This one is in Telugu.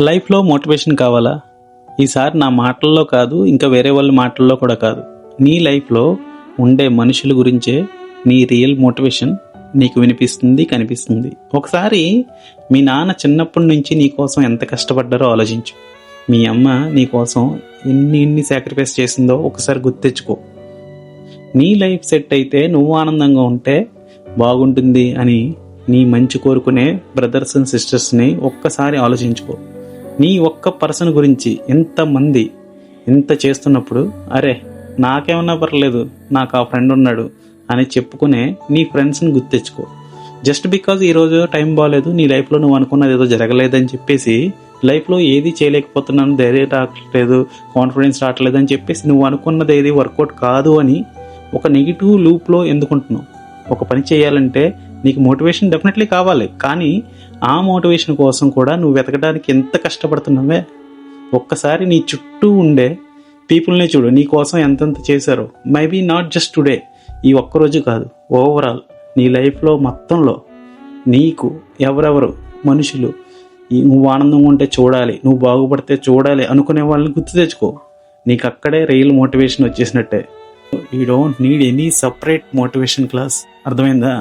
లైఫ్లో మోటివేషన్ కావాలా? ఈసారి నా మాటల్లో కాదు, ఇంకా వేరే వాళ్ళ మాటల్లో కూడా కాదు, నీ లైఫ్లో ఉండే మనుషుల గురించే నీ రియల్ మోటివేషన్ నీకు వినిపిస్తుంది, కనిపిస్తుంది. ఒకసారి మీ నాన్న చిన్నప్పటి నుంచి నీ కోసం ఎంత కష్టపడ్డారో ఆలోచించు. మీ అమ్మ నీ కోసం ఎన్ని సాక్రిఫైస్ చేసిందో ఒకసారి గుర్తెచ్చుకో. నీ లైఫ్ సెట్ అయితే నువ్వు ఆనందంగా ఉంటే బాగుంటుంది అని నీ మంచి కోరుకునే బ్రదర్స్ అండ్ సిస్టర్స్ని ఒక్కసారి ఆలోచించుకో. నీ ఒక్క పర్సన్ గురించి ఎంతమంది ఎంత చేస్తున్నప్పుడు, అరే నాకేమన్నా పర్లేదు, నాకు ఆ ఫ్రెండ్ ఉన్నాడు అని చెప్పుకునే నీ ఫ్రెండ్స్ని గుర్తెచ్చుకో. జస్ట్ బికాజ్ ఈరోజు టైం బాగాలేదు, నీ లైఫ్లో నువ్వు అనుకున్నది ఏదో జరగలేదని చెప్పేసి, లైఫ్లో ఏది చేయలేకపోతున్నాను, ధైర్యం రావట్లేదు, కాన్ఫిడెన్స్ రావట్లేదు అని చెప్పేసి నువ్వు అనుకున్నది ఏది వర్కౌట్ కాదు అని ఒక నెగిటివ్ లూప్లో ఎందుకుంటున్నావు? ఒక పని చేయాలంటే నీకు మోటివేషన్ డెఫినెట్లీ కావాలి, కానీ ఆ మోటివేషన్ కోసం కూడా నువ్వు వెతకడానికి ఎంత కష్టపడుతున్నావే. ఒక్కసారి నీ చుట్టూ ఉండే పీపుల్ని చూడు, నీ కోసం ఎంతెంత చేశారో. మేబీ నాట్ జస్ట్ టుడే, ఈ ఒక్కరోజు కాదు, ఓవరాల్ నీ లైఫ్లో మొత్తంలో నీకు ఎవరెవరు మనుషులు నువ్వు ఆనందంగా ఉంటే చూడాలి, నువ్వు బాగుపడితే చూడాలి అనుకునే వాళ్ళని గుర్తు తెచ్చుకో. నీకు అక్కడే రియల్ మోటివేషన్ వచ్చేసినట్టే. You don't need any separate motivation class. అర్థమైందా?